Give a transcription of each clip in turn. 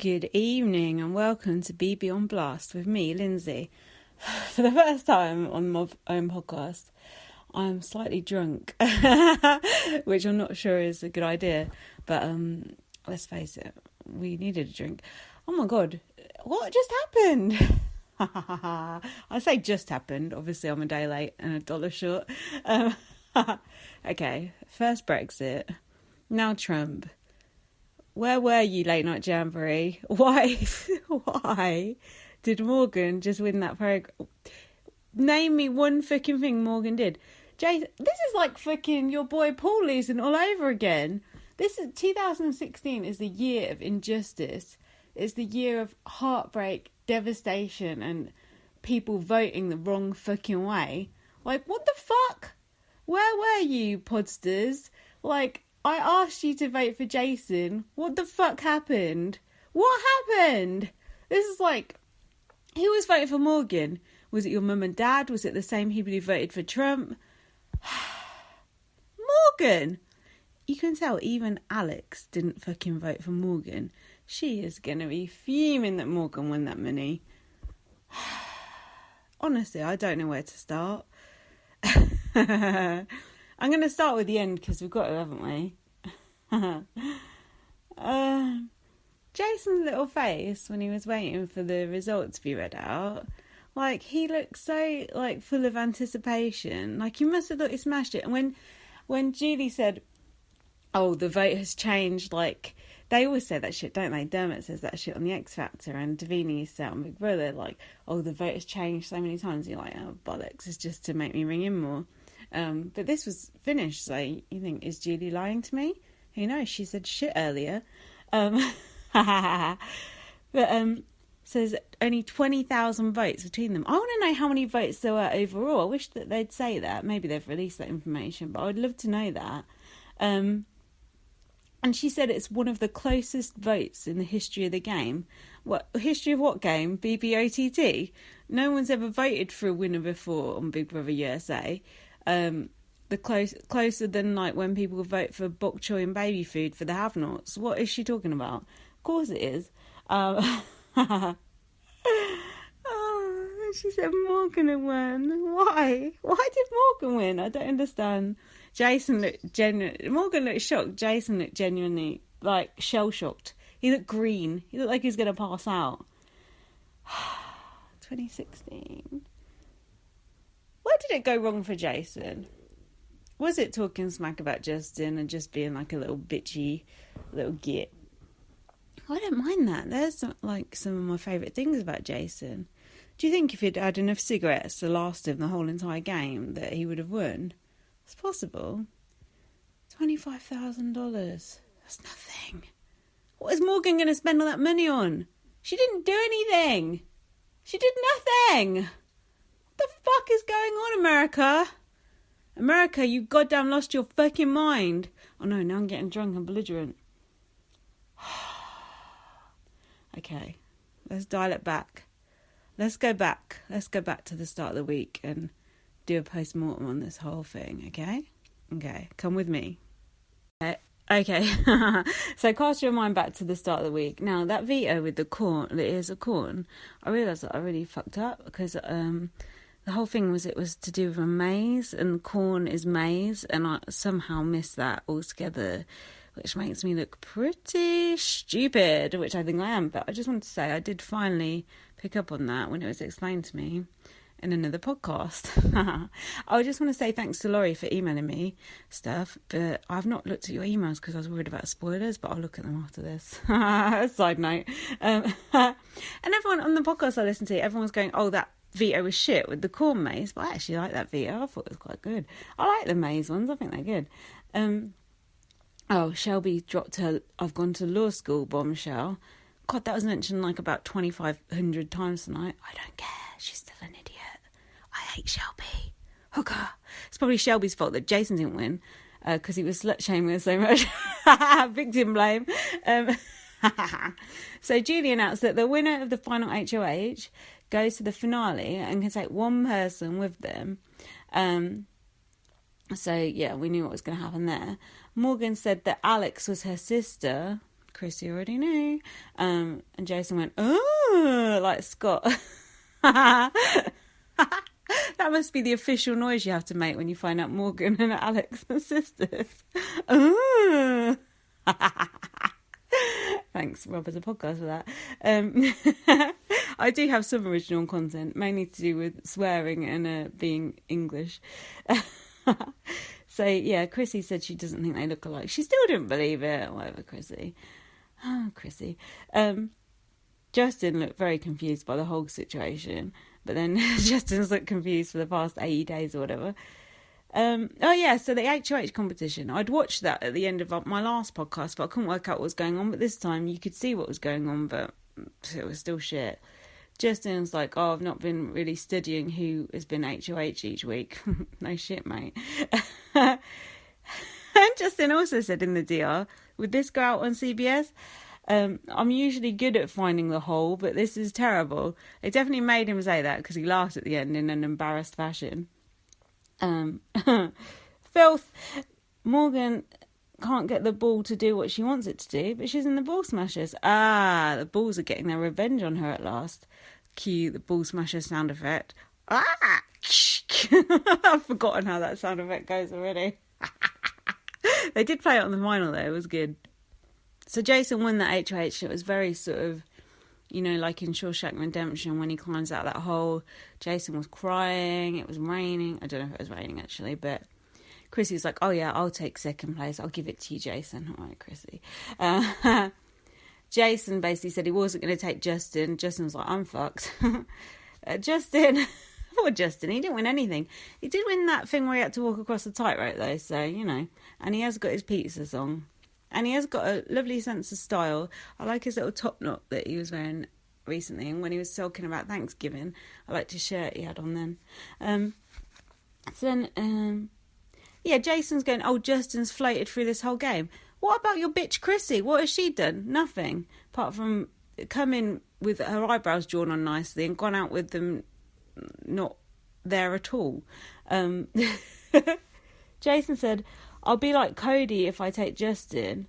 Good evening and welcome to BB on Blast with me, Lindsay. For the first time on my own podcast, I'm slightly drunk, which I'm not sure is a good idea, but let's face it, we needed a drink. Oh my god, what just happened? I say just happened, obviously I'm a day late and $1 short. Okay, first Brexit, now Trump. Where were you late night jamboree? Why did Morgan just win that program? Name me one fucking thing Morgan did. Jason, this is like fucking your boy Paul losing all over again. This is 2016 is the year of injustice. It's the year of heartbreak, devastation, and people voting the wrong fucking way. Like, what the fuck? Where were you, podsters? Like, I asked you to vote for Jason. What the fuck happened? What happened? This is like, who was voting for Morgan? Was it your mum and dad? Was it the same people who voted for Trump? Morgan! You can tell even Alex didn't fucking vote for Morgan. She is going to be fuming that Morgan won that money. Honestly, I don't know where to start. I'm going to start with the end because we've got to, haven't we? Jason's little face when he was waiting for the results to be read out, like, he looked so, like, full of anticipation. Like, he must have thought he smashed it. And when Julie said, oh, the vote has changed, like, they always say that shit, don't they? Dermot says that shit on the X Factor, and Davina used to say on Big Brother, like, oh, the vote has changed so many times. You're like, oh, bollocks, it's just to make me ring in more. But this was finished, so you think, is Julie lying to me? Who knows? She said shit earlier. But says only 20,000 votes between them. I want to know how many votes there were overall. I wish that they'd say that. Maybe they've released that information, but I would love to know that. And she said it's one of the closest votes in the history of the game. What history of what game? BBOTT. No one's ever voted for a winner before on Big Brother USA. Closer than like when people vote for bok choy and baby food for the have-nots. What is she talking about? Of course it is. She said Morgan had won. Why? Why did Morgan win? I don't understand. Morgan looked shocked. Jason looked genuinely, like, shell-shocked. He looked green. He looked like he was going to pass out. 2016. Where did it go wrong for Jason? Was it talking smack about Justin and just being like a little bitchy little git? I don't mind that. There's like some of my favourite things about Jason. Do you think if he'd had enough cigarettes to last him the whole entire game that he would have won? It's possible. $25,000. That's nothing. What is Morgan going to spend all that money on? She didn't do anything. She did nothing. What the fuck is going on, America? America, you goddamn lost your fucking mind. Oh no, now I'm getting drunk and belligerent. Okay, let's dial it back. Let's go back to the start of the week and do a post-mortem on this whole thing, okay? Okay, come with me. Okay, so cast your mind back to the start of the week. Now, that veto with the corn, the ears of corn, I realised that I really fucked up because the whole thing was it was to do with a maze, and corn is maize, and I somehow missed that altogether, which makes me look pretty stupid, which I think I am. But I just wanted to say I did finally pick up on that when it was explained to me in another podcast. I just want to say thanks to Laurie for emailing me stuff, but I've not looked at your emails because I was worried about spoilers, but I'll look at them after this. Side note. And everyone on the podcast I listen to, everyone's going, oh, that veto was shit with the corn maze, but I actually like that veto. I thought it was quite good. I like the maze ones. I think they're good. Oh, Shelby dropped her I've gone to law school bombshell. God, that was mentioned like about 2,500 times tonight. I don't care. She's still an idiot. I hate Shelby. Oh, God. It's probably Shelby's fault that Jason didn't win because he was slut-shaming her so much. Victim blame. So Julie announced that the winner of the final HOH goes to the finale and can take one person with them. So, yeah, we knew what was going to happen there. Morgan said that Alex was her sister. Chrissy already knew. And Jason went, oh, like Scott. That must be the official noise you have to make when you find out Morgan and Alex are sisters. Oh. Thanks, Rob, as a podcast for that. I do have some original content, mainly to do with swearing and being English. So, yeah, Chrissy said she doesn't think they look alike. She still didn't believe it. Whatever, Chrissy. Oh, Chrissy. Justin looked very confused by the whole situation. But then Justin's looked confused for the past 80 days or whatever. So the HOH competition. I'd watched that at the end of my last podcast, but I couldn't work out what was going on. But this time you could see what was going on, but it was still shit. Justin's like, oh, I've not been really studying who has been HOH each week. No shit, mate. And Justin also said in the DR, would this go out on CBS? I'm usually good at finding the hole, but this is terrible. It definitely made him say that because he laughed at the end in an embarrassed fashion. Filth. Morgan can't get the ball to do what she wants it to do, but she's in the ball smashers. The balls are getting their revenge on her at last. Cue the ball smasher sound effect. I've forgotten how that sound effect goes already. They did play it on the vinyl though, it was good. So Jason won that HOH. It was very sort of, like in Shawshank Redemption when he climbs out that hole. Jason was crying, it was raining. I don't know if it was raining actually, but Chrissy was like, oh yeah, I'll take second place. I'll give it to you, Jason. All right, Chrissy. Jason basically said he wasn't going to take Justin. Justin was like, I'm fucked. Justin, poor Justin, he didn't win anything. He did win that thing where he had to walk across the tightrope though, so, and he has got his pizza song. And he has got a lovely sense of style. I like his little top knot that he was wearing recently. And when he was talking about Thanksgiving, I liked his shirt he had on then. Jason's going, oh, Justin's floated through this whole game. What about your bitch Chrissy? What has she done? Nothing. Apart from come in with her eyebrows drawn on nicely and gone out with them not there at all. Jason said, I'll be like Cody if I take Justin.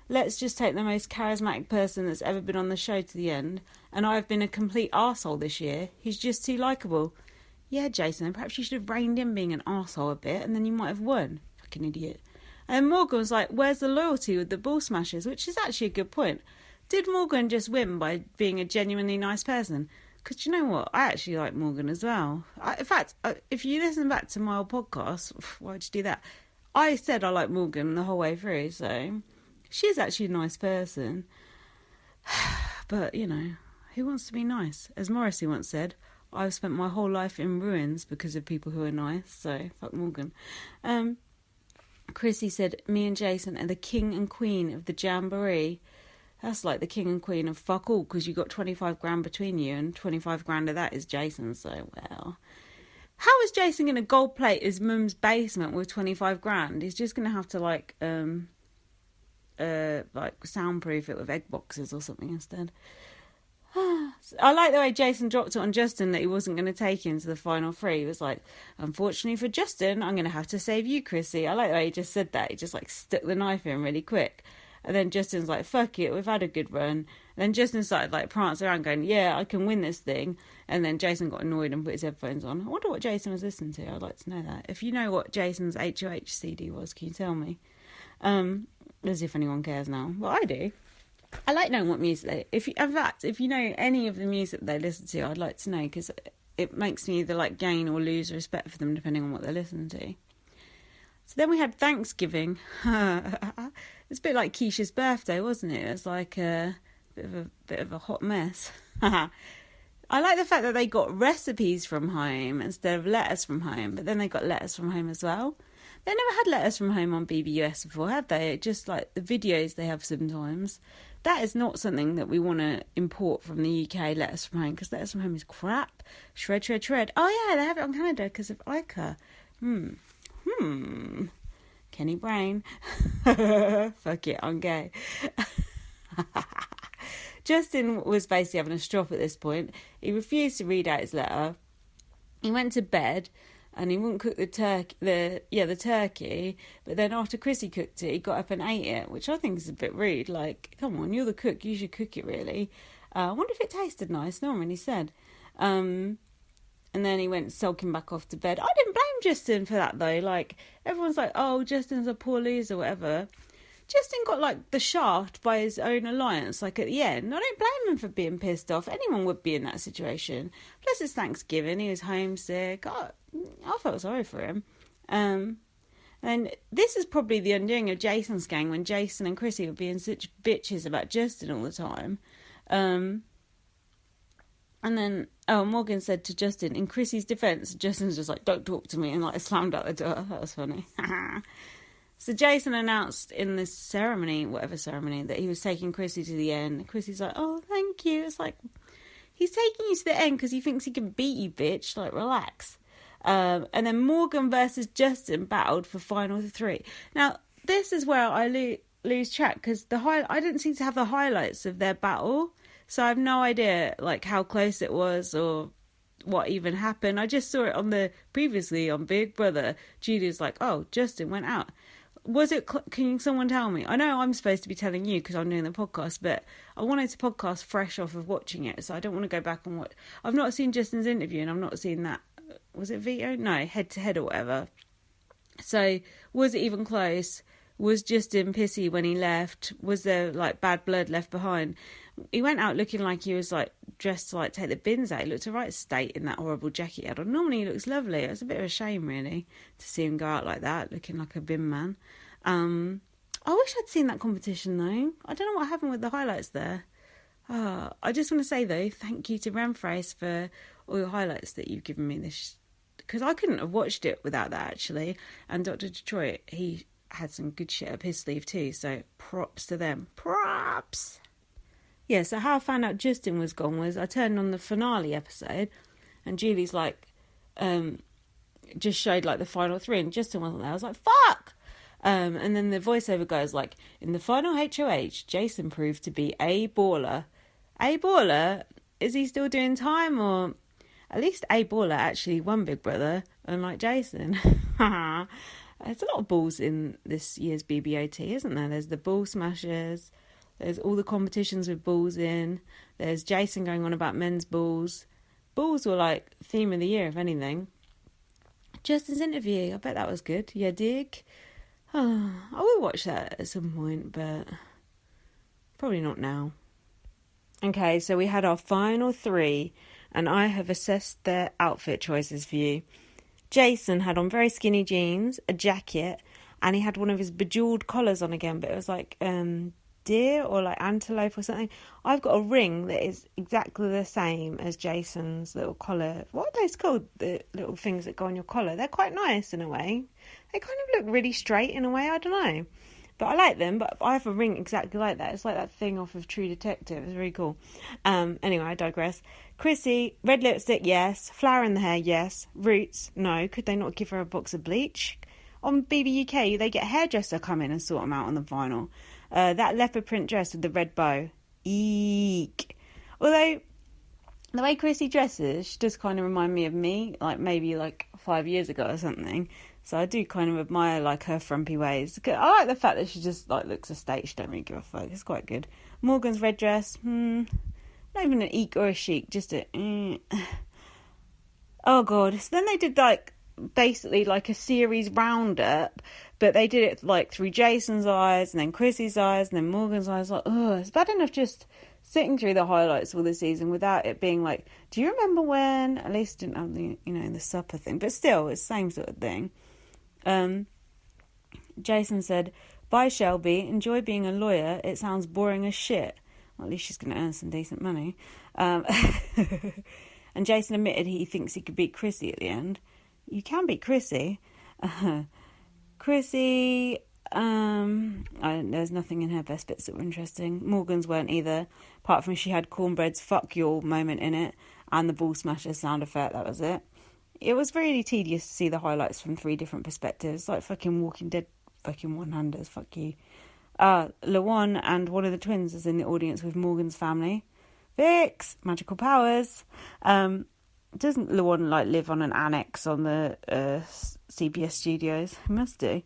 Let's just take the most charismatic person that's ever been on the show to the end. And I've been a complete arsehole this year. He's just too likeable. Yeah, Jason, perhaps you should have reined in being an arsehole a bit and then you might have won. Fucking idiot. And Morgan was like, where's the loyalty with the ball smashers? Which is actually a good point. Did Morgan just win by being a genuinely nice person? Because you know what? I actually like Morgan as well. In fact, if you listen back to my old podcast, why would you do that? I said I like Morgan the whole way through, so she's actually a nice person. But, who wants to be nice? As Morrissey once said, I've spent my whole life in ruins because of people who are nice, so fuck Morgan. Chrissy said, me and Jason are the king and queen of the jamboree. That's like the king and queen of fuck all, because you got 25 grand between you, and 25 grand of that is Jason, so well. How is Jason going to gold plate his mum's basement with 25 grand? He's just going to have to soundproof it with egg boxes or something instead. I like the way Jason dropped it on Justin that he wasn't going to take him to the final three. He was like, unfortunately for Justin, I'm going to have to save you, Chrissy. I like the way he just said that. He just stuck the knife in really quick. And then Justin's like, fuck it, we've had a good run. And then Justin started prancing around going, yeah, I can win this thing. And then Jason got annoyed and put his headphones on. I wonder what Jason was listening to. I'd like to know that. If you know what Jason's HOH CD was, can you tell me? As if anyone cares now. Well, I do. I like knowing what music if you know any of the music they listen to, I'd like to know, because it makes me either gain or lose respect for them depending on what they're listening to. So then we had Thanksgiving. It's a bit like Keisha's birthday, wasn't it? It was like a bit of a hot mess. I like the fact that they got recipes from home instead of letters from home, but then they got letters from home as well. They never had letters from home on BBOTT before, have they? Just the videos they have sometimes. That is not something that we want to import from the UK, letters from home, because letters from home is crap. Shred, shred, shred. Oh yeah, they have it on Canada because of Ica. Kenny Brain. Fuck it, I'm gay. Justin was basically having a strop at this point. He refused to read out his letter. He went to bed, and he wouldn't cook the turkey. But then after Chrissy cooked it, he got up and ate it, which I think is a bit rude. Like, come on, you're the cook, you should cook it, really. I wonder if it tasted nice. No one really said. And then he went sulking back off to bed. I didn't blame Justin for that, though. Like, everyone's like, oh, Justin's a poor loser or whatever. Justin got, like, the shaft by his own alliance, like, at the end. I don't blame him for being pissed off. Anyone would be in that situation. Plus, it's Thanksgiving. He was homesick. I felt sorry for him. And this is probably the undoing of Jason's gang, when Jason and Chrissy were being such bitches about Justin all the time. And then, Morgan said to Justin, in Chrissy's defence, Justin's just like, don't talk to me, and, like, slammed out the door. That was funny. So Jason announced in this ceremony, that he was taking Chrissy to the end. Chrissy's like, oh, thank you. It's like, he's taking you to the end because he thinks he can beat you, bitch. Like, relax. And then Morgan versus Justin battled for final 3. Now, this is where I lose track, because I didn't seem to have the highlights of their battle. So I have no idea, like, how close it was or what even happened. I just saw it previously on Big Brother. Julia's like, oh, Justin went out. Was it, can someone tell me? I know I'm supposed to be telling you because I'm doing the podcast, but I wanted to podcast fresh off of watching it, so I don't want to go back and watch. I've not seen Justin's interview, and I've not seen that. Was it veto? No, head to head or whatever. So, was it even close? Was Justin pissy when he left? Was there, like, bad blood left behind? He went out looking like he was, like, dressed to, like, take the bins out. He looked a right state in that horrible jacket he had on. Normally he looks lovely. It was a bit of a shame, really, to see him go out like that, looking like a bin man. I wish I'd seen that competition, though. I don't know what happened with the highlights there. I just want to say, though, thank you to Renfrace for all your highlights that you've given me this, because I couldn't have watched it without that, actually. And Dr. Detroit, he had some good shit up his sleeve too, so props to them. Props! Yeah, so how I found out Justin was gone was I turned on the finale episode, and Julie's like, just showed, like, the final 3, and Justin wasn't there. I was like, fuck! And then the voiceover goes, like, in the final HOH, Jason proved to be a baller. A baller? Is he still doing time, or... At least a baller actually won Big Brother, unlike Jason. There's a lot of balls in this year's BBOT, isn't there? There's the ball smashers. There's all the competitions with balls in. There's Jason going on about men's balls. Balls were, like, theme of the year, if anything. Justin's interview, I bet that was good. Yeah, dig? I will watch that at some point, but probably not now. Okay, so we had our final 3, and I have assessed their outfit choices for you. Jason had on very skinny jeans, a jacket, and he had one of his bejeweled collars on again, but it was like deer or like antelope or something. I've got a ring that is exactly the same as Jason's little collar. What are those called? The little things that go on your collar. They're quite nice in a way. They kind of look really straight in a way. I don't know. But I like them, but I have a ring exactly like that. It's like that thing off of True Detective. It's really cool. Anyway, I digress. Chrissy, red lipstick, yes. Flower in the hair, yes. Roots, no. Could they not give her a box of bleach? On BBUK, they get a hairdresser come in and sort them out on the vinyl. That leopard print dress with the red bow. Eek. Although, the way Chrissy dresses, she does kind of remind me of me. Like, maybe like 5 years ago or something. So I do kind of admire, like, her frumpy ways. I like the fact that she just, like, looks a state. She don't really give a fuck. It's quite good. Morgan's red dress, not even an eek or a chic, just a... Oh, God. So then they did, like, basically, like, a series roundup, but they did it, like, through Jason's eyes, and then Chrissy's eyes, and then Morgan's eyes. Like, oh, it's bad enough just sitting through the highlights all the season without it being like, do you remember when? At least didn't have the, the supper thing, but still, it's the same sort of thing. Jason said, bye Shelby, enjoy being a lawyer, it sounds boring as shit. Well, at least she's going to earn some decent money. And Jason admitted he thinks he could beat Chrissy at the end. You can beat Chrissy. Chrissy, there's nothing in her best bits that were interesting. Morgan's weren't either, apart from she had Cornbread's fuck you all moment in it, and the ball smasher sound effect, that was it. It was really tedious to see the highlights from 3 different perspectives, like fucking Walking Dead fucking one-handers, fuck you. Lawan and one of the twins is in the audience with Morgan's family. Vix, magical powers. Doesn't Luan like live on an annex on the CBS studios? He must do.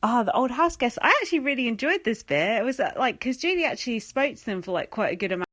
The old house guests. I actually really enjoyed this bit. It was like, because Julie actually spoke to them for like quite a good amount